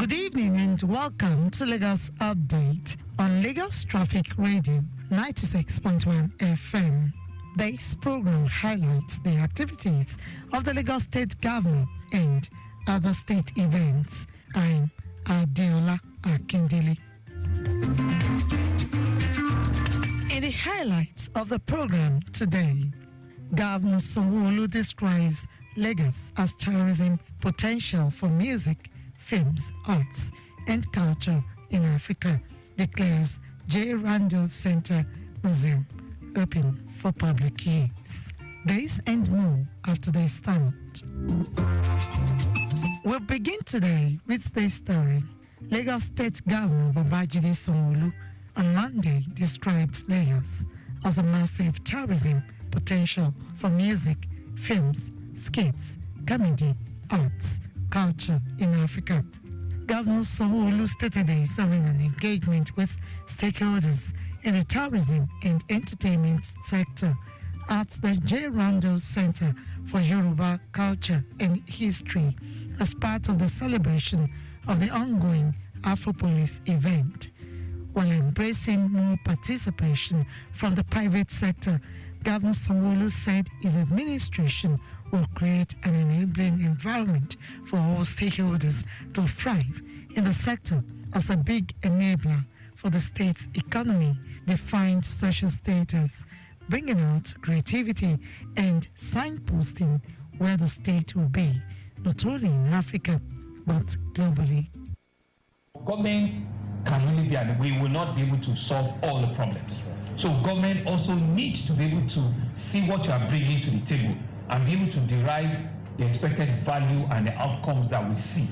Good evening and welcome to Lagos Update on Lagos Traffic Radio 96.1 FM. This program highlights the activities of the Lagos State Governor and other state events. I'm Adeola Akindele. In the highlights of the program today, Governor Sanwo-Olu describes Lagos as tourism potential for music, films, arts, and culture in Africa, declares J. Randall Center Museum open for public use. This and more after they start. We'll begin today with this story. Lagos State Governor Babajide Sanwo-Olu on Monday described Lagos as a massive tourism potential for music, films, skits, comedy, arts, culture in Africa. Governor Sanwo-Olu stated this during an engagement with stakeholders in the tourism and entertainment sector at the J. Randall Center for Yoruba Culture and History as part of the celebration of the ongoing Afropolis event. While embracing more participation from the private sector, Governor Sanwo-Olu said his administration will create an enabling environment for all stakeholders to thrive in the sector as a big enabler for the state's economy, defined social status, bringing out creativity and signposting where the state will be, not only in Africa, but globally. Government can only be, and we will not be able to solve all the problems. So government also needs to be able to see what you are bringing to the table and be able to derive the expected value and the outcomes that we see.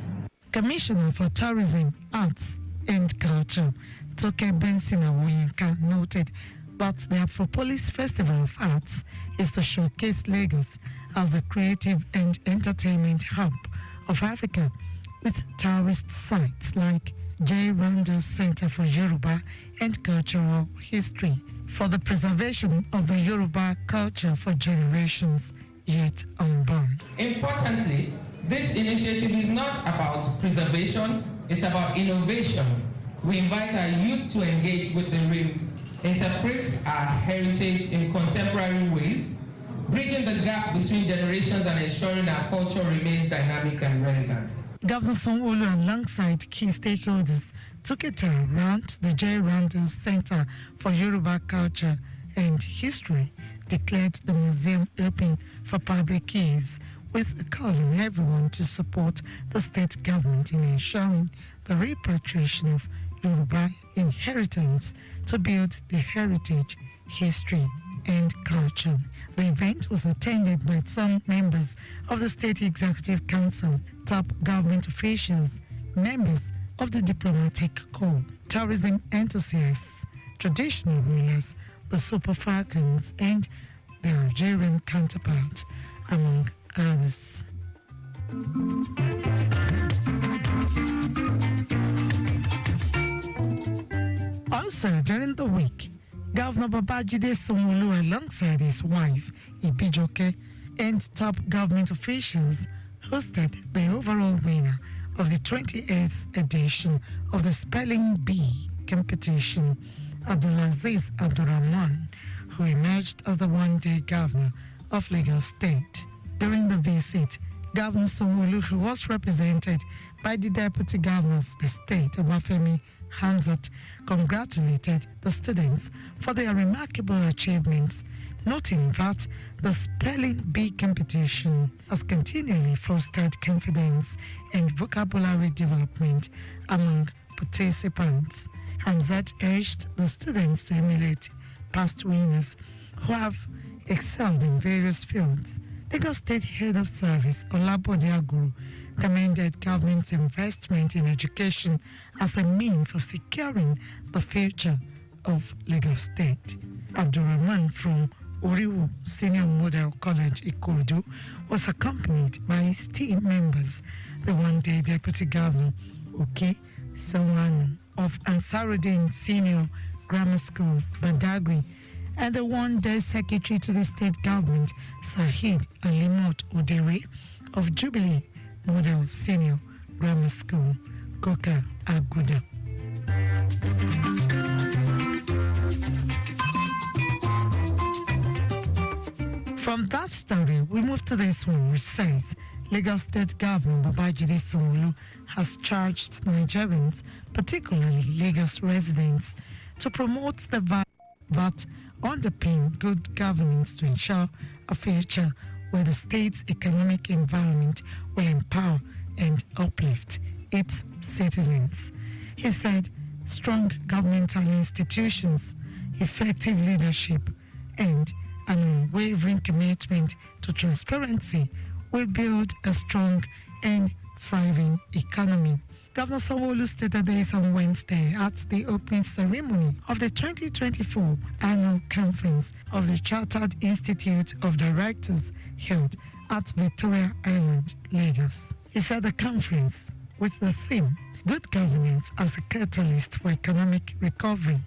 Commissioner for Tourism, Arts and Culture, Toke Benson Awoyinka, noted that the Afropolis Festival of Arts is to showcase Lagos as the creative and entertainment hub of Africa, with tourist sites like J. Randall Center for Yoruba and Cultural History for the preservation of the Yoruba culture for generations yet unborn. Importantly, this initiative is not about preservation, it's about innovation. We invite our youth to engage with the real, interpret our heritage in contemporary ways, bridging the gap between generations and ensuring our culture remains dynamic and relevant. Governor Sanwo-Olu, alongside key stakeholders, took a tour around the J. Randall Center for Yoruba Culture and History, declared the museum open for public use, with a call on everyone to support the state government in ensuring the repatriation of Yoruba inheritance to build the heritage, history, and culture. The event was attended by some members of the State Executive Council, top government officials, members of the diplomatic corps, tourism enthusiasts, traditional rulers, the Super Falcons, and their Algerian counterpart, among others. Also, during the week, Governor Babajide Sanwo-Olu, alongside his wife, Ibijoke, and top government officials, hosted the overall winner of the 28th edition of the Spelling Bee competition, Abdulaziz Abdurrahman, who emerged as the one-day governor of Lagos State. During the visit, Governor Sanwo-Olu, who was represented by the Deputy Governor of the state, Obafemi Hamzat, congratulated the students for their remarkable achievements, noting that the Spelling Bee competition has continually fostered confidence and vocabulary development among participants. Hamzat urged the students to emulate past winners who have excelled in various fields. Lagos State Head of Service Olabode Aguru commended government's investment in education as a means of securing the future of Lagos State. Abdurrahman from Oriwu Senior Model College, Ikorodu, was accompanied by his team members, the one-day Deputy Governor, Oke Sowanu of Ansaruddin Senior Grammar School, Badagry, and the one-day Secretary to the State Government, Sahid Alimot Odere of Jubilee Model Senior Grammar School. Koka Aguda. From that story, we move to this one, which says Lagos State Governor Babajide Sanwo-Olu has charged Nigerians, particularly Lagos residents, to promote the values that underpin good governance to ensure a future where the state's economic environment will empower and uplift its citizens. He said strong governmental institutions, effective leadership, and an unwavering commitment to transparency will build a strong and thriving economy. Governor Sanwo-Olu stated this on Wednesday at the opening ceremony of the 2024 annual conference of the Chartered Institute of Directors held at Victoria Island, Lagos. He said the conference, with the theme Good Governance as a Catalyst for Economic Recovery,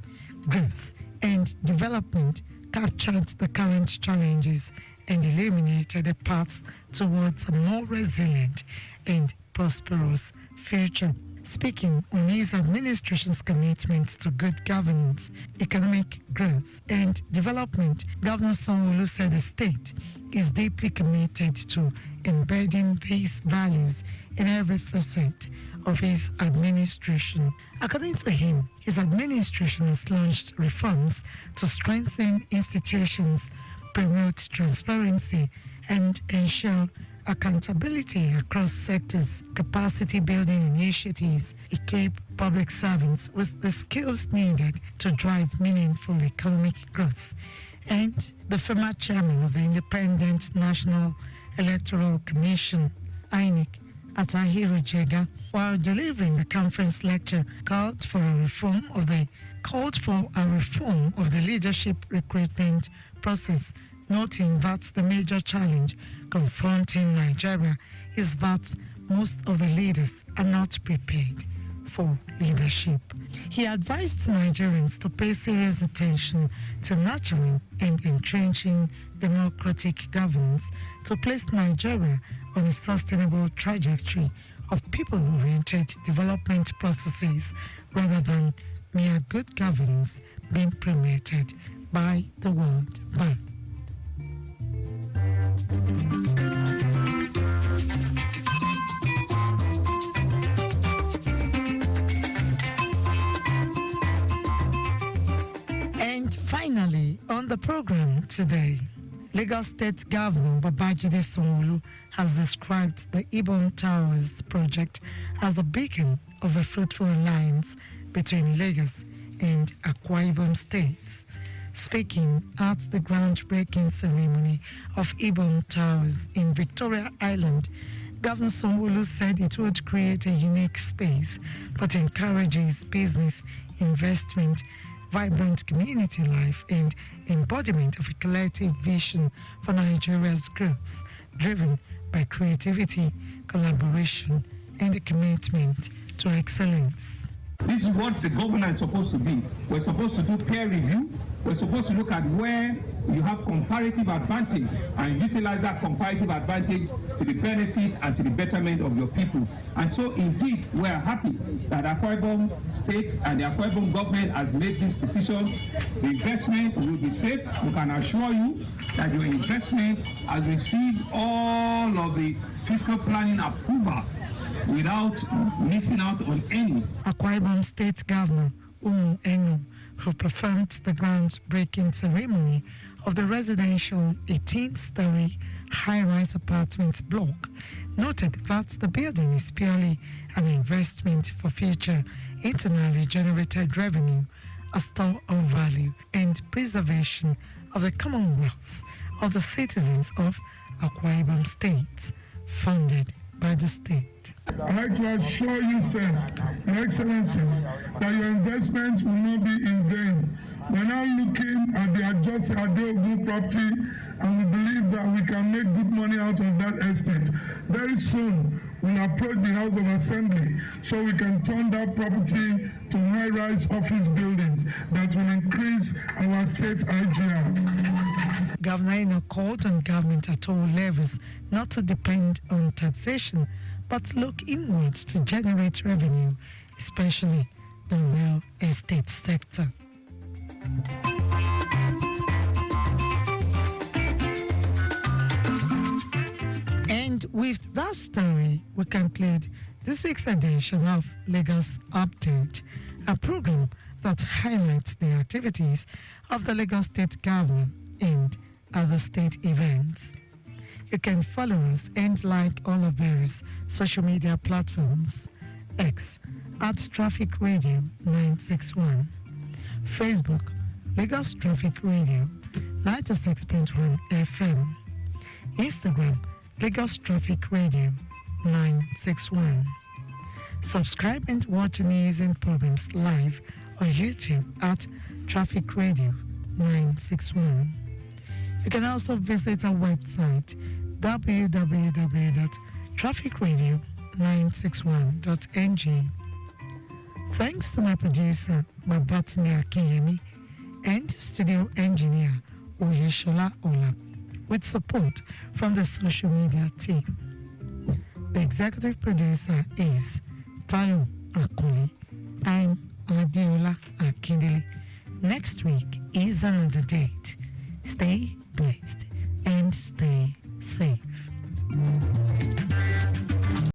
Growth and Development, captured the current challenges and illuminated the paths towards a more resilient and prosperous future. Speaking on his administration's commitment to good governance, economic growth, and development, Governor Sanwo-Olu said the state is deeply committed to embedding these values in every facet of his administration. According to him, his administration has launched reforms to strengthen institutions, promote transparency, and ensure accountability across sectors, capacity building initiatives, equip public servants with the skills needed to drive meaningful economic growth. And the former chairman of the Independent National Electoral Commission, INEC, Atahiru Jega, while delivering the conference lecture, called for a reform of the leadership recruitment process, noting that the major challenge confronting Nigeria is that most of the leaders are not prepared for leadership. He advised Nigerians to pay serious attention to nurturing and entrenching democratic governance to place Nigeria on a sustainable trajectory of people-oriented development processes rather than mere good governance being promoted by the World Bank. And finally, on the program today, Lagos State Governor Babajide Sanwo-Olu has described the Ibom Towers project as a beacon of the fruitful alliance between Lagos and Akwa Ibom states. Speaking at the groundbreaking ceremony of Ibom Towers in Victoria Island, Governor Sanwo-Olu said it would create a unique space that encourages business, investment, vibrant community life, and embodiment of a collective vision for Nigeria's growth, driven by creativity, collaboration, and a commitment to excellence. This is what the government is supposed to be. We're supposed to do peer review. We're supposed to look at where you have comparative advantage and utilize that comparative advantage to the benefit and to the betterment of your people. And so indeed, we are happy that Akwa Ibom State and the Akwa Ibom government has made this decision. The investment will be safe. We can assure you that your investment has received all of the fiscal planning approval without missing out on any. Akwa Ibom State Governor Umu Enu, who performed the groundbreaking ceremony of the residential 18-story high-rise apartment block, noted that the building is purely an investment for future internally generated revenue, a store of value, and preservation of the commonwealth of the citizens of Akwa Ibom State, funded by the state. I'd like to assure you, sirs, your excellencies, that your investments will not be in vain. We're now looking at the adjusted Adeola property, and we believe that we can make good money out of that estate. Very soon, we'll approach the House of Assembly so we can turn that property to high-rise office buildings that will increase our state's IGR. Governor Eno called on government at all levels not to depend on taxation, but look inward to generate revenue, especially the real estate sector. And with that story, we conclude this week's edition of Lagos Update, a program that highlights the activities of the Lagos State Governor and other state events. You can follow us and like all of various social media platforms: X at Traffic Radio 961, Facebook Lagos Traffic Radio 96.1 FM, Instagram Lagos Traffic Radio 961. Subscribe and watch news and programs live on YouTube at Traffic Radio 961. You can also visit our website www.trafficradio961.ng. Thanks to my producer Babatunde Akinyemi and studio engineer Oyeshola Ola, with support from the social media team. The executive producer is Tayo Akoli. I'm Adeola Akindele. Next week is another date. Stay